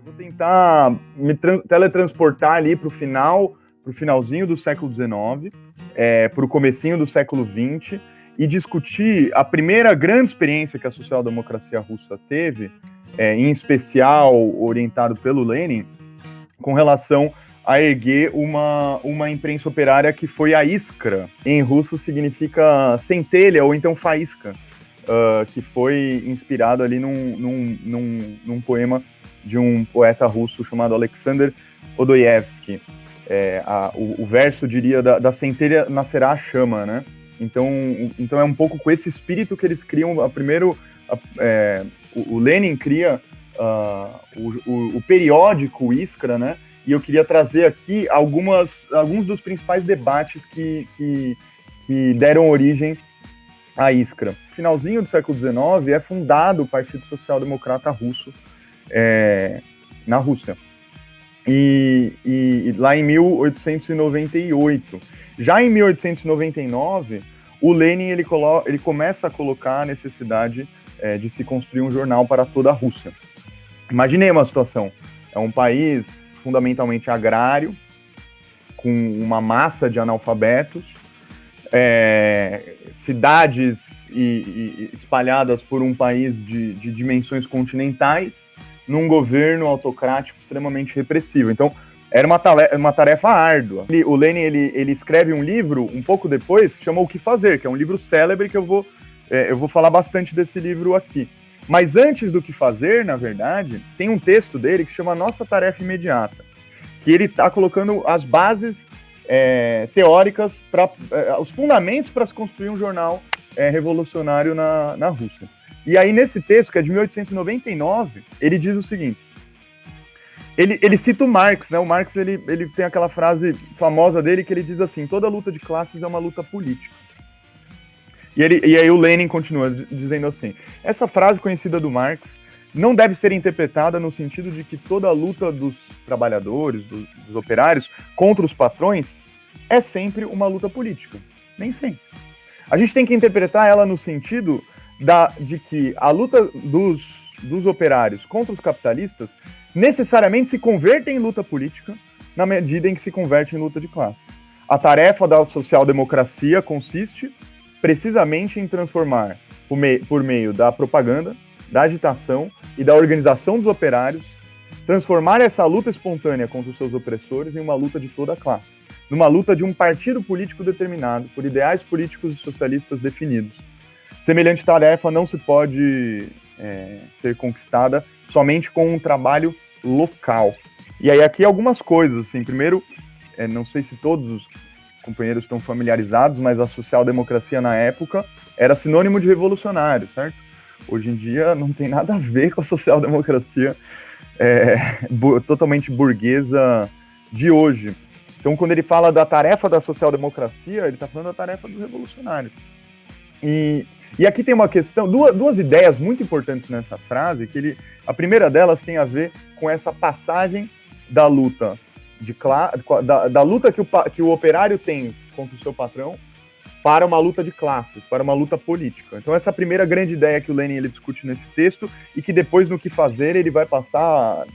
Eu vou tentar me teletransportar ali para o finalzinho do século XIX, para o comecinho do século XX, e discutir a primeira grande experiência que a social-democracia russa teve, em especial orientado pelo Lenin, com relação a erguer uma imprensa operária que foi a Iskra. Em russo significa centelha ou então faísca, que foi inspirado ali num poema de um poeta russo chamado Alexander Odoyevsky. O verso diria da centelha nascerá a chama, né? Então é um pouco com esse espírito que eles criam o Lenin cria o periódico Iskra, né? E eu queria trazer aqui alguns dos principais debates que deram origem à Iskra. No finalzinho do século XIX é fundado o Partido Social Democrata Russo na Rússia. E lá em 1898. Já em 1899, o Lenin ele começa a colocar a necessidade de se construir um jornal para toda a Rússia. Imaginei uma situação. É um país fundamentalmente agrário, com uma massa de analfabetos, cidades espalhadas por um país de dimensões continentais, num governo autocrático extremamente repressivo. Então, era uma tarefa árdua. O Lenin ele escreve um livro, um pouco depois, que chama O Que Fazer, que é um livro célebre que eu vou falar bastante desse livro aqui. Mas antes do Que Fazer, na verdade, tem um texto dele que chama Nossa Tarefa Imediata, que ele está colocando as bases teóricas, os fundamentos para se construir um jornal revolucionário na Rússia. E aí, nesse texto, que é de 1899, ele diz o seguinte, ele cita o Marx, né? O Marx ele tem aquela frase famosa dele que ele diz assim, toda luta de classes é uma luta política. E aí o Lenin continua dizendo assim, essa frase conhecida do Marx não deve ser interpretada no sentido de que toda luta dos trabalhadores, dos operários, contra os patrões, é sempre uma luta política. Nem sempre. A gente tem que interpretar ela no sentido de que a luta dos operários contra os capitalistas necessariamente se converte em luta política na medida em que se converte em luta de classe. A tarefa da social-democracia consiste precisamente em transformar, por meio da propaganda, da agitação e da organização dos operários, transformar essa luta espontânea contra os seus opressores em uma luta de toda a classe, numa luta de um partido político determinado, por ideais políticos e socialistas definidos. Semelhante tarefa não se pode ser conquistada somente com um trabalho local. E aí aqui algumas coisas, assim, primeiro, não sei se todos os companheiros estão familiarizados, mas a social-democracia na época era sinônimo de revolucionário, certo? Hoje em dia não tem nada a ver com a social-democracia totalmente burguesa de hoje. Então, quando ele fala da tarefa da social-democracia, ele está falando da tarefa do revolucionário. E aqui tem uma questão, duas ideias muito importantes nessa frase, a primeira delas tem a ver com essa passagem da luta da luta que o operário tem contra o seu patrão para uma luta de classes, para uma luta política. Então essa é a primeira grande ideia que o Lenin ele discute nesse texto e que depois no Que Fazer ele vai passar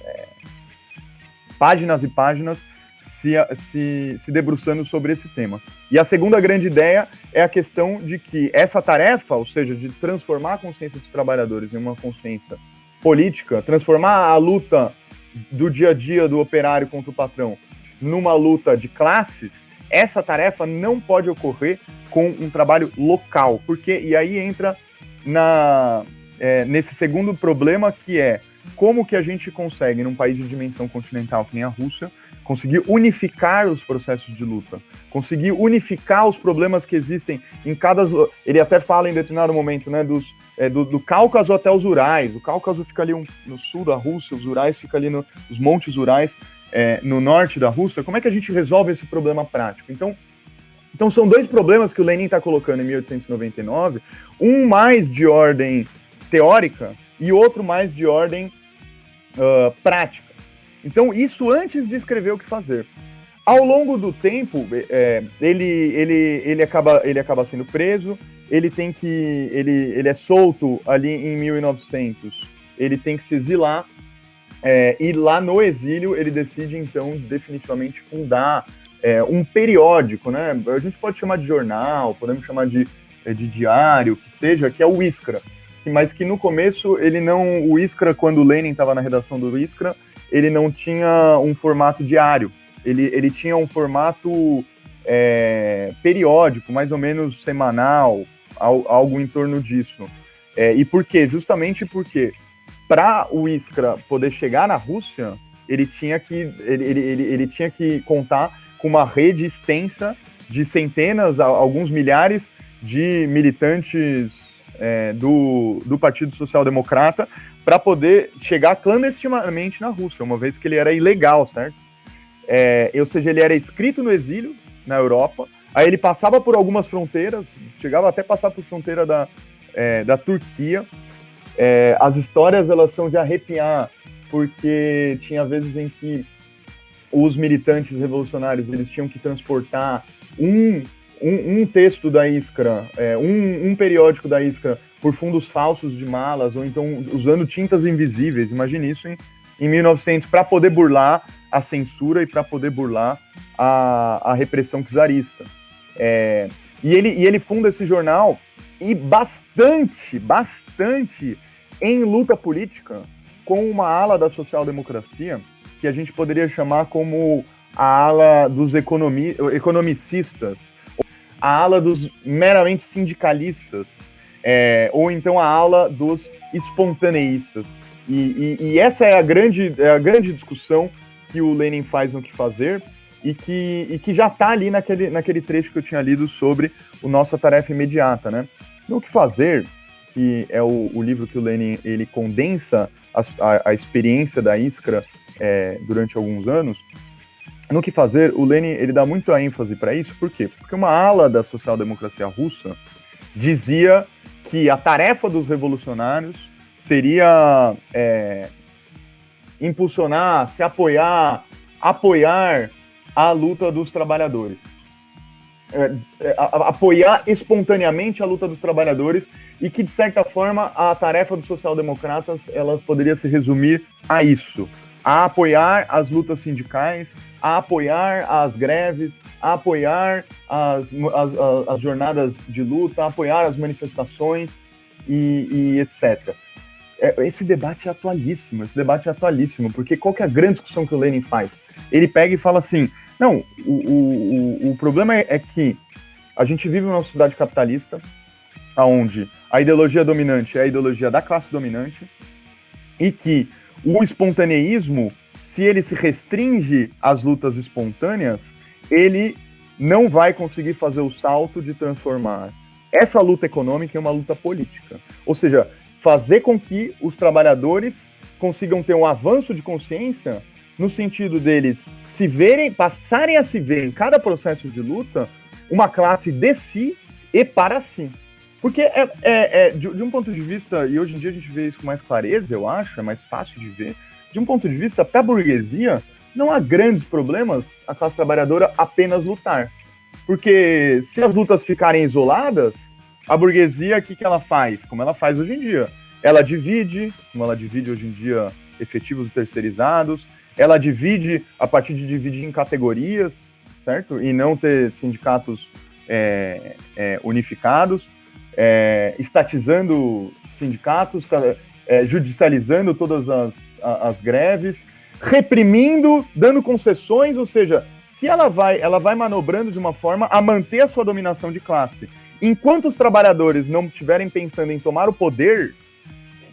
páginas e páginas se debruçando sobre esse tema. E a segunda grande ideia é a questão de que essa tarefa, ou seja, de transformar a consciência dos trabalhadores em uma consciência política, transformar a luta do dia a dia do operário contra o patrão numa luta de classes, essa tarefa não pode ocorrer com um trabalho local, e aí entra nesse segundo problema, que é como que a gente consegue, num país de dimensão continental que nem a Rússia, conseguir unificar os processos de luta, conseguir unificar os problemas que existem em cada... Ele até fala em determinado momento, né, do Cáucaso até os Urais. O Cáucaso fica ali no sul da Rússia, os Urais fica ali nos montes Urais, no norte da Rússia. Como é que a gente resolve esse problema prático? Então são dois problemas que o Lenin está colocando em 1899, um mais de ordem teórica e outro mais de ordem prática. Então, isso antes de escrever O Que Fazer. Ao longo do tempo, ele acaba sendo preso, ele é solto ali em 1900, ele tem que se exilar, E lá no exílio ele decide, então, definitivamente fundar um periódico, né? A gente pode chamar de jornal, podemos chamar de diário, que seja, que é o Iskra. Mas que no começo ele não... O Iskra, quando o Lenin estava na redação do Iskra, ele não tinha um formato diário. Ele tinha um formato periódico, mais ou menos semanal, algo em torno disso. E por quê? Justamente porque para o Iskra poder chegar na Rússia, ele tinha que contar com uma rede extensa de centenas, alguns milhares de militantes do Partido Social Democrata para poder chegar clandestinamente na Rússia, uma vez que ele era ilegal, certo? Ou seja, ele era escrito no exílio, na Europa, aí ele passava por algumas fronteiras, chegava até passar por fronteira da Turquia. As histórias, elas são de arrepiar, porque tinha vezes em que os militantes revolucionários, eles tinham que transportar um texto da Iskra, um periódico da Iskra, por fundos falsos de malas, ou então usando tintas invisíveis. Imagine isso em 1900, para poder burlar a censura e para poder burlar a repressão czarista. E ele funda esse jornal e bastante em luta política com uma ala da social-democracia que a gente poderia chamar como a ala dos economicistas, a ala dos meramente sindicalistas, ou então a ala dos espontaneístas. E essa é a grande discussão que o Lenin faz no Que Fazer, e que já está ali naquele trecho que eu tinha lido sobre a nossa tarefa imediata, né? No Que Fazer, que é o livro que o Lenin ele condensa a experiência da Iskra durante alguns anos. No Que Fazer, o Lenin ele dá muita ênfase para isso. Por quê? Porque uma ala da social-democracia russa dizia que a tarefa dos revolucionários seria impulsionar, se apoiar a luta dos trabalhadores. Apoiar espontaneamente a luta dos trabalhadores, e que, de certa forma, a tarefa dos social-democratas ela poderia se resumir a isso: a apoiar as lutas sindicais, a apoiar as greves, a apoiar as jornadas de luta, a apoiar as manifestações e etc. Esse debate é atualíssimo, porque qual que é a grande discussão que o Lenin faz? Ele pega e fala assim: não, o problema é que a gente vive numa sociedade capitalista, onde a ideologia dominante é a ideologia da classe dominante, e que o espontaneísmo, se ele se restringe às lutas espontâneas, ele não vai conseguir fazer o salto de transformar essa luta econômica em uma luta política. Ou seja, fazer com que os trabalhadores consigam ter um avanço de consciência no sentido deles se verem, passarem a se ver em cada processo de luta uma classe de si e para si. Porque de um ponto de vista, e hoje em dia a gente vê isso com mais clareza, eu acho, é mais fácil de ver, de um ponto de vista, para a burguesia, não há grandes problemas a classe trabalhadora apenas lutar. Porque se as lutas ficarem isoladas, a burguesia, o que ela faz? Como ela faz hoje em dia. Ela divide, como ela divide hoje em dia efetivos e terceirizados, ela divide a partir de dividir em categorias, certo? E não ter sindicatos unificados, estatizando sindicatos, judicializando todas as greves, reprimindo, dando concessões, ou seja, se ela vai manobrando de uma forma a manter a sua dominação de classe. Enquanto os trabalhadores não estiverem pensando em tomar o poder,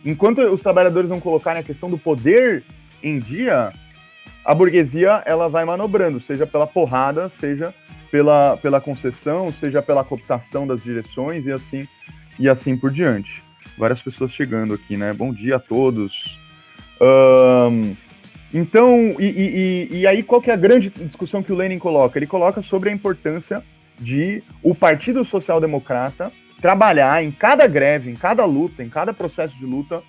enquanto os trabalhadores não colocarem a questão do poder em dia, a burguesia ela vai manobrando, seja pela porrada, seja pela concessão, seja pela cooptação das direções e assim por diante. Várias pessoas chegando aqui, né? Bom dia a todos. Então, e aí qual que é a grande discussão que o Lenin coloca? Ele coloca sobre a importância de o Partido Social Democrata trabalhar em cada greve, em cada luta, em cada processo de luta,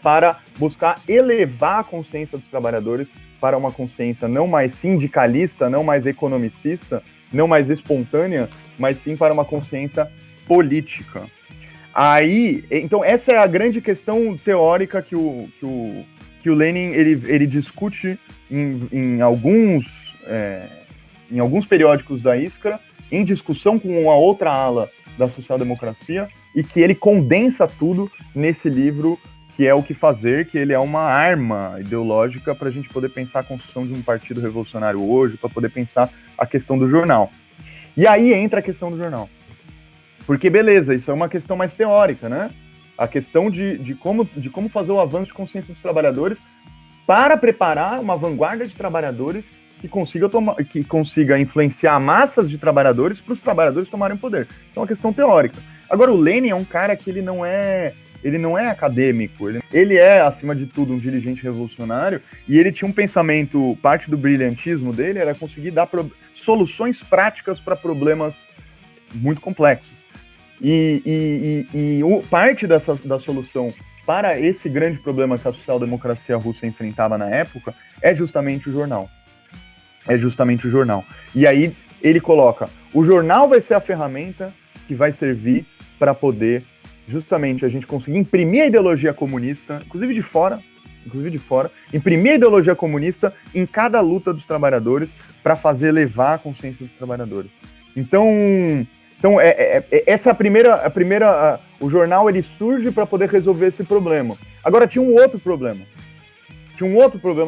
para buscar elevar a consciência dos trabalhadores para uma consciência não mais sindicalista, não mais economicista, não mais espontânea, mas sim para uma consciência política. Aí, então essa é a grande questão teórica que o que o Lenin ele discute em alguns periódicos da Iskra, em discussão com uma outra ala da social-democracia, e que ele condensa tudo nesse livro, que é O que Fazer, que ele é uma arma ideológica para a gente poder pensar a construção de um partido revolucionário hoje, para poder pensar a questão do jornal. E aí entra a questão do jornal. Porque, beleza, isso é uma questão mais teórica, né? A questão de como fazer o avanço de consciência dos trabalhadores para preparar uma vanguarda de trabalhadores que consiga influenciar massas de trabalhadores para os trabalhadores tomarem poder. Então é uma questão teórica. Agora, o Lenin é um cara que ele não é acadêmico, ele é, acima de tudo, um dirigente revolucionário, e ele tinha um pensamento, parte do brilhantismo dele era conseguir dar soluções práticas para problemas muito complexos. Parte da solução para esse grande problema que a social-democracia russa enfrentava na época é justamente o jornal. E aí ele coloca, o jornal vai ser a ferramenta que vai servir para poder, justamente, a gente conseguir imprimir a ideologia comunista, inclusive de fora, imprimir a ideologia comunista em cada luta dos trabalhadores para fazer levar a consciência dos trabalhadores. Então essa é a primeira, o jornal ele surge para poder resolver esse problema. Agora tinha um outro problema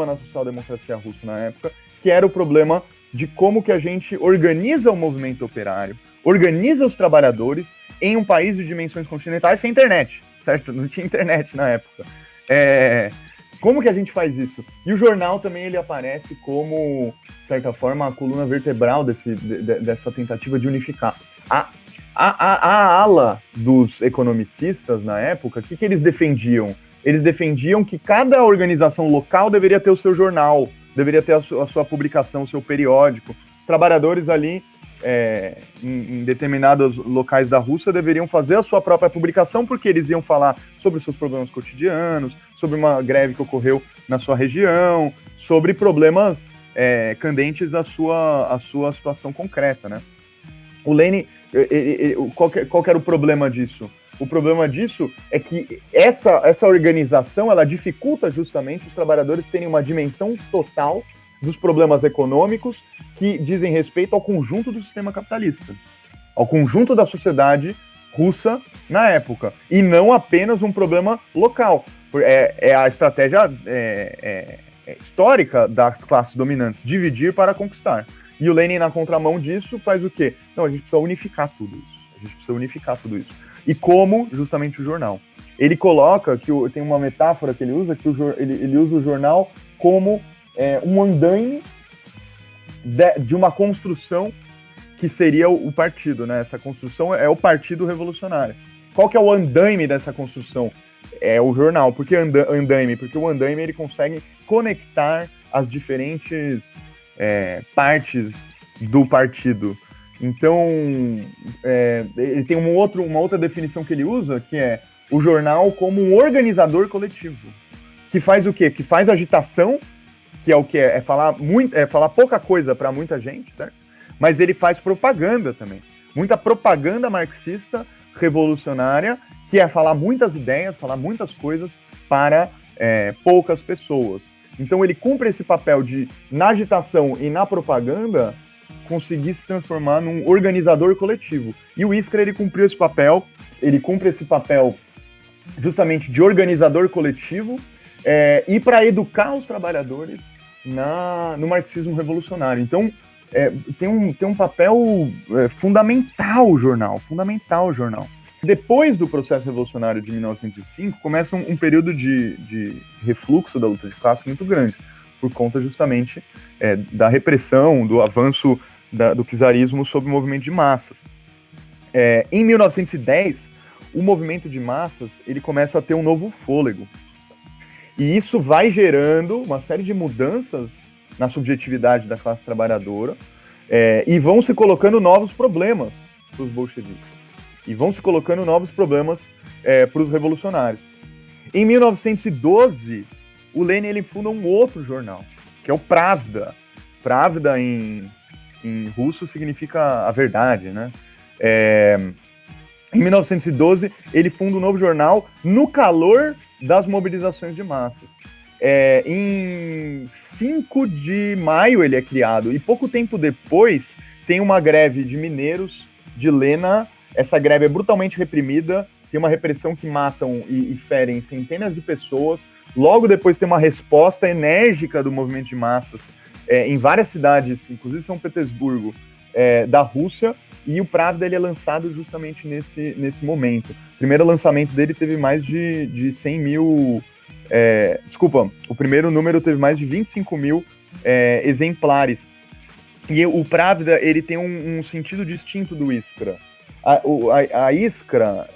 na social-democracia russa na época, que era o problema de como que a gente organiza o movimento operário, organiza os trabalhadores em um país de dimensões continentais sem internet, certo? Não tinha internet na época. Como que a gente faz isso? E o jornal também ele aparece como, de certa forma, a coluna vertebral dessa tentativa de unificar. A ala dos economicistas na época, o que eles defendiam? Eles defendiam que cada organização local deveria ter o seu jornal, deveria ter a sua publicação, o seu periódico. Os trabalhadores ali, em determinados locais da Rússia, deveriam fazer a sua própria publicação, porque eles iam falar sobre os seus problemas cotidianos, sobre uma greve que ocorreu na sua região, sobre problemas candentes à sua situação concreta, né? O Lenin, qual que era o problema disso? O problema disso é que essa organização, ela dificulta justamente os trabalhadores terem uma dimensão total dos problemas econômicos que dizem respeito ao conjunto do sistema capitalista, ao conjunto da sociedade russa na época, e não apenas um problema local. É a estratégia histórica das classes dominantes, dividir para conquistar. E o Lenin, na contramão disso, faz o quê? Não, a gente precisa unificar tudo isso. E como? Justamente o jornal. Ele coloca, tem uma metáfora que ele usa, que ele usa o jornal como um andaime de uma construção que seria o partido, né? Essa construção é o Partido Revolucionário. Qual que é o andaime dessa construção? É o jornal. Por que andaime? Porque o andaime ele consegue conectar as diferentes partes do partido. Então, ele tem uma outra definição que ele usa, que é o jornal como um organizador coletivo. Que faz o quê? Que faz agitação, que é o que é falar pouca coisa para muita gente, certo? Mas ele faz propaganda também. Muita propaganda marxista revolucionária, que é falar muitas ideias, falar muitas coisas para poucas pessoas. Então ele cumpre esse papel de, na agitação e na propaganda, conseguir se transformar num organizador coletivo. E o Iskra, ele cumpre esse papel justamente de organizador coletivo e para educar os trabalhadores no marxismo revolucionário. Então, tem um papel fundamental o jornal. Depois do processo revolucionário de 1905, começa um período de refluxo da luta de classe muito grande, por conta justamente da repressão, do avanço do czarismo sobre o movimento de massas. Em 1910, o movimento de massas ele começa a ter um novo fôlego. E isso vai gerando uma série de mudanças na subjetividade da classe trabalhadora e vão se colocando novos problemas para os bolcheviques. E vão se colocando novos problemas para os revolucionários. Em 1912, o Lenin ele funda um outro jornal, que é o Pravda. Pravda em russo significa a verdade, né? Em 1912, ele funda um novo jornal no calor das mobilizações de massas. Em 5 de maio ele é criado, e pouco tempo depois tem uma greve de mineiros de Lena. Essa greve é brutalmente reprimida, tem uma repressão que matam e ferem centenas de pessoas. Logo depois tem uma resposta enérgica do movimento de massas em várias cidades, inclusive São Petersburgo, da Rússia, e o Pravda ele é lançado justamente nesse momento. O primeiro lançamento dele teve mais de 100 mil... o primeiro número teve mais de 25 mil exemplares. E o Pravda ele tem um sentido distinto do Iskra. A Iskra,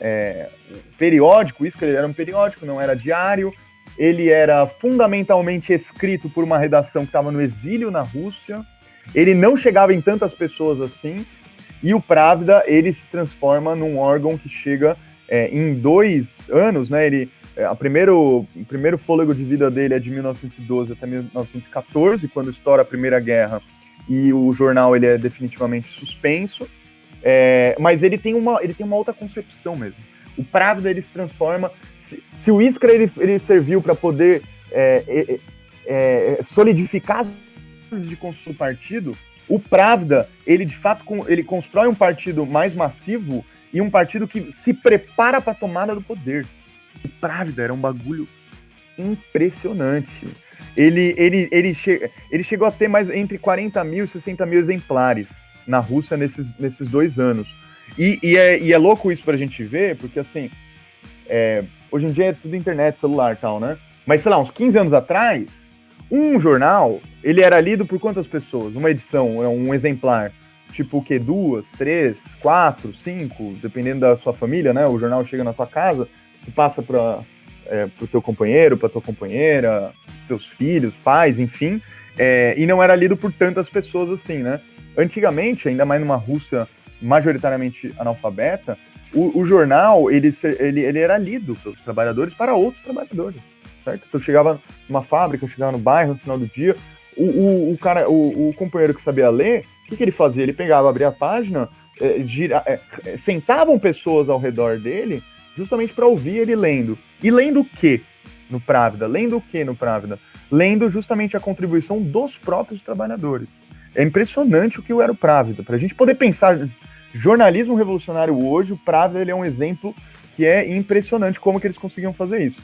periódico, o Iskra era um periódico, não era diário, ele era fundamentalmente escrito por uma redação que estava no exílio na Rússia, ele não chegava em tantas pessoas assim, e o Pravda ele se transforma num órgão que chega em 2 anos, né? O primeiro fôlego de vida dele é de 1912 até 1914, quando estoura a Primeira Guerra, e o jornal ele é definitivamente suspenso. Mas ele tem uma outra concepção mesmo. O Pravda ele se transforma. Se o Iskra ele serviu para poder solidificar as bases de construção do partido, o Pravda ele de fato ele constrói um partido mais massivo e um partido que se prepara para a tomada do poder. O Pravda era um bagulho impressionante. Ele chegou a ter mais entre 40 mil e 60 mil exemplares na Rússia nesses 2 anos. E é louco isso pra gente ver, porque assim, hoje em dia é tudo internet, celular e tal, né? Mas sei lá, uns 15 anos atrás, um jornal, ele era lido por quantas pessoas? Uma edição, um exemplar. Tipo o quê? 2, 3, 4, 5, dependendo da sua família, né? O jornal chega na tua casa, tu passa pro teu companheiro, pra tua companheira, teus filhos, pais, enfim. E não era lido por tantas pessoas assim, né? Antigamente, ainda mais numa Rússia majoritariamente analfabeta, o jornal ele era lido pelos trabalhadores para outros trabalhadores, certo? Então chegava numa fábrica, chegava no bairro no final do dia, o companheiro que sabia ler, o que ele fazia? Ele pegava, abria a página, sentavam pessoas ao redor dele justamente para ouvir ele lendo. E lendo o quê no Pravda? Lendo justamente a contribuição dos próprios trabalhadores. É impressionante o que era o Pravda. Para a gente poder pensar jornalismo revolucionário hoje, o Pravda ele é um exemplo que é impressionante como que eles conseguiam fazer isso.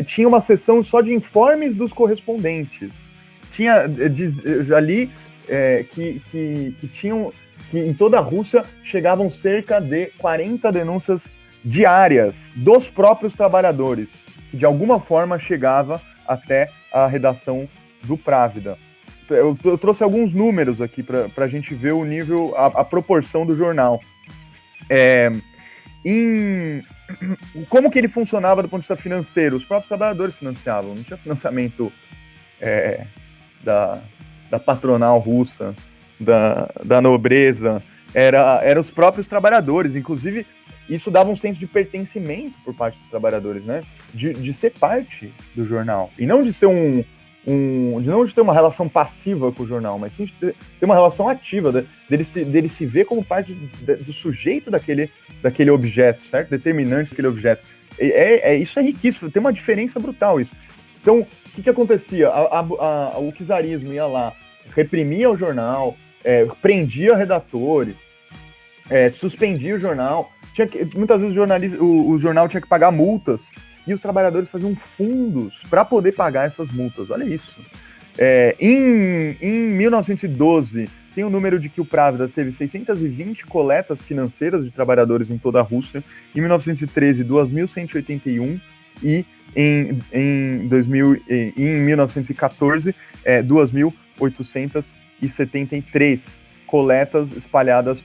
Tinha uma seção só de informes dos correspondentes. Eu já li que em toda a Rússia chegavam cerca de 40 denúncias diárias dos próprios trabalhadores, que de alguma forma chegava até a redação do Pravda. Eu trouxe alguns números aqui para a gente ver o nível, a proporção do jornal. Como que ele funcionava do ponto de vista financeiro? Os próprios trabalhadores financiavam, não tinha financiamento da patronal russa, da nobreza, era os próprios trabalhadores. Inclusive, isso dava um senso de pertencimento por parte dos trabalhadores, né? De ser parte do jornal. E não de ser não de ter uma relação passiva com o jornal, mas sim de ter uma relação ativa, dele se ver como parte do sujeito daquele objeto, certo? Determinante daquele objeto. Isso é riquíssimo, tem uma diferença brutal isso. Então, o que acontecia? O czarismo ia lá, reprimia o jornal, prendia redatores, suspendia o jornal. Muitas vezes o jornal tinha que pagar multas e os trabalhadores faziam fundos para poder pagar essas multas. Olha isso. Em 1912, tem o número de que o Pravda teve 620 coletas financeiras de trabalhadores em toda a Rússia. Em 1913, 2.181 e em 1914, 2.873 coletas espalhadas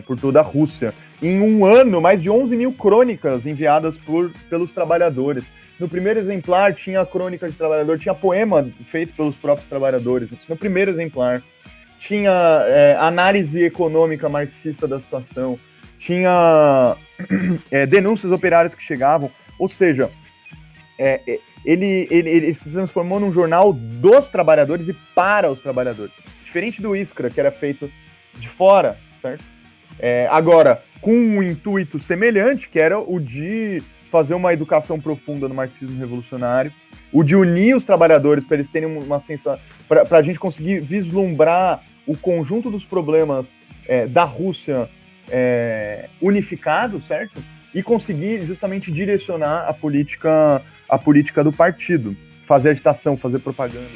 por toda a Rússia. Em um ano, mais de 11 mil crônicas enviadas pelos trabalhadores. No primeiro exemplar tinha crônica de trabalhador, tinha poema feito pelos próprios trabalhadores. No primeiro exemplar tinha análise econômica marxista da situação, tinha denúncias operárias que chegavam, ou seja, ele se transformou num jornal dos trabalhadores e para os trabalhadores. Diferente do Iskra, que era feito de fora, certo? Agora, com um intuito semelhante, que era o de fazer uma educação profunda no marxismo revolucionário, o de unir os trabalhadores para eles terem uma sensação, para a gente conseguir vislumbrar o conjunto dos problemas da Rússia unificado, certo? E conseguir justamente direcionar a política do partido, fazer agitação, fazer propaganda.